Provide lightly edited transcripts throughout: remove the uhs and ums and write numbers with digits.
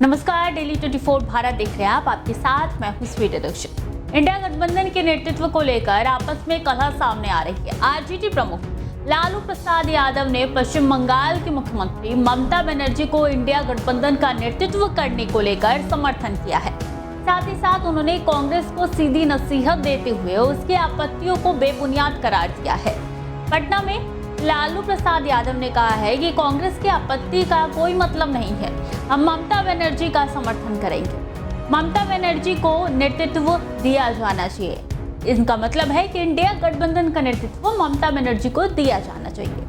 नमस्कार, डेली 24 भारत देख रहे हैं आप। आपके साथ मैं हूं स्वीटी दीक्षित। इंडिया गठबंधन के नेतृत्व को लेकर आपस में कलह सामने आ रही है। आरजेडी प्रमुख लालू प्रसाद यादव ने पश्चिम बंगाल की मुख्यमंत्री ममता बनर्जी को इंडिया गठबंधन का नेतृत्व करने को लेकर समर्थन किया है। साथ ही साथ उन्होंने कांग्रेस को सीधी नसीहत देते हुए उसकी आपत्तियों को बेबुनियाद करार दिया है। पटना में लालू प्रसाद यादव ने कहा है कि कांग्रेस की आपत्ति का कोई मतलब नहीं है, हम ममता बनर्जी का समर्थन करेंगे। ममता बनर्जी को नेतृत्व दिया जाना चाहिए। इसका मतलब है कि इंडिया गठबंधन का नेतृत्व ममता बनर्जी को दिया जाना चाहिए।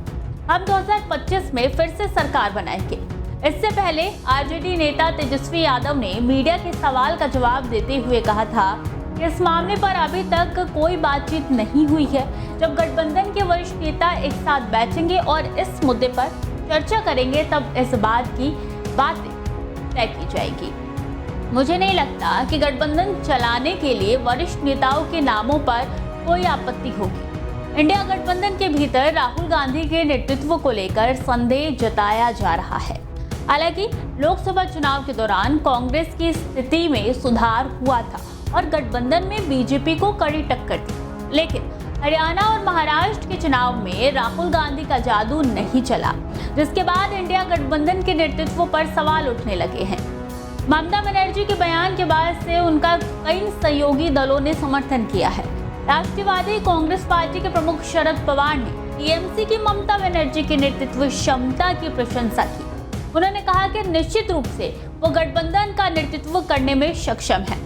हम 2025 में फिर से सरकार बनाएंगे। इससे पहले आरजेडी नेता तेजस्वी यादव ने मीडिया के सवाल का जवाब देते हुए कहा था कि इस मामले पर अभी तक कोई बातचीत नहीं हुई है। जब गठबंधन के वरिष्ठ नेता एक साथ बैठेंगे और इस मुद्दे पर चर्चा करेंगे तब इस बात की बातें तय की जाएगी। मुझे नहीं लगता कि गठबंधन चलाने के लिए वरिष्ठ नेताओं के नामों पर कोई आपत्ति होगी। इंडिया गठबंधन के भीतर राहुल गांधी के नेतृत्व को लेकर संदेह जताया जा रहा है। हालांकि लोकसभा चुनाव के दौरान कांग्रेस की स्थिति में सुधार हुआ था और गठबंधन में बीजेपी को कड़ी टक्कर थी, लेकिन हरियाणा और महाराष्ट्र के चुनाव में राहुल गांधी का जादू नहीं चला, जिसके बाद इंडिया गठबंधन के नेतृत्व पर सवाल उठने लगे हैं। ममता बनर्जी के बयान के बाद से उनका कई सहयोगी दलों ने समर्थन किया है। राष्ट्रवादी कांग्रेस पार्टी के प्रमुख शरद पवार ने टीएमसी की ममता बनर्जी के नेतृत्व क्षमता की प्रशंसा की। उन्होंने कहा कि निश्चित रूप से वो गठबंधन का नेतृत्व करने में सक्षम है।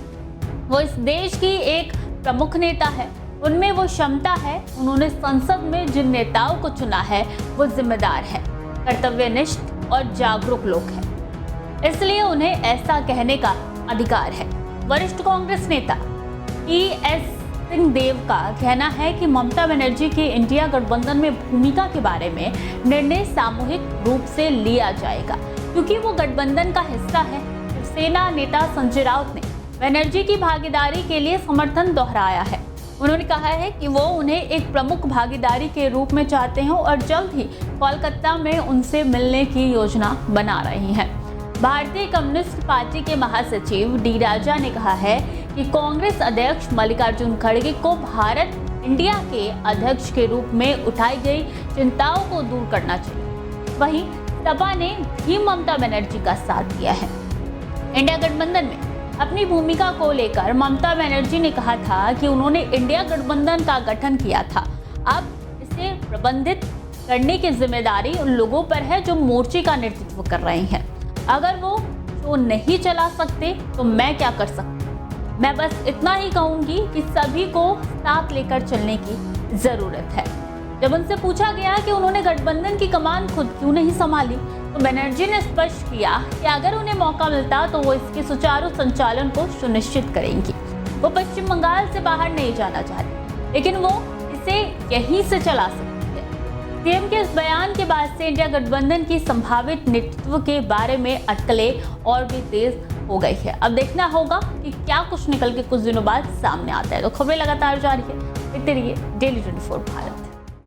वो इस देश की एक प्रमुख नेता है, उनमें वो क्षमता है। उन्होंने संसद में जिन नेताओं को चुना है वो जिम्मेदार है, कर्तव्यनिष्ठ और जागरूक लोग हैं, इसलिए उन्हें ऐसा कहने का अधिकार है। वरिष्ठ कांग्रेस नेता टी.एस. सिंहदेव का कहना है कि ममता बनर्जी के इंडिया गठबंधन में भूमिका के बारे में निर्णय सामूहिक रूप से लिया जाएगा, क्योंकि वो गठबंधन का हिस्सा है। शिवसेना नेता संजय राउत ने बनर्जी की भागीदारी के लिए समर्थन दोहराया है। उन्होंने कहा है कि वो उन्हें एक प्रमुख भागीदारी के रूप में चाहते हैं और जल्द ही कोलकाता में उनसे मिलने की योजना बना रही हैं। भारतीय कम्युनिस्ट पार्टी के महासचिव डी राजा ने कहा है कि कांग्रेस अध्यक्ष मल्लिकार्जुन खड़गे को भारत इंडिया के अध्यक्ष के रूप में उठाई गई चिंताओं को दूर करना चाहिए। वहीं सपा ने भी ममता बनर्जी का साथ दिया है। इंडिया गठबंधन में अपनी भूमिका को लेकर ममता बनर्जी ने कहा था कि उन्होंने इंडिया गठबंधन का गठन किया था, अब इसे प्रबंधित करने की जिम्मेदारी उन लोगों पर है जो मोर्चे का नेतृत्व कर रहे हैं। अगर वो शो नहीं चला सकते तो मैं क्या कर सकती हूँ। मैं बस इतना ही कहूंगी कि सभी को साथ लेकर चलने की जरूरत है। जब उनसे पूछा गया कि उन्होंने गठबंधन की कमान खुद क्यों नहीं संभाली, तो बनर्जी ने स्पष्ट किया कि अगर उन्हें मौका मिलता तो वो इसके सुचारू संचालन को सुनिश्चित करेंगी। वो पश्चिम बंगाल से बाहर नहीं जाना चाहती, लेकिन वो इसे यहीं से चला सकती है। सीएम के इस बयान के बाद से इंडिया गठबंधन की संभावित नेतृत्व के बारे में अटकलें और भी तेज हो गई है। अब देखना होगा कि क्या कुछ निकल के कुछ दिनों बाद सामने आता है। तो खबरें लगातार जारी है। देखते रहिए डेली 24 भारत।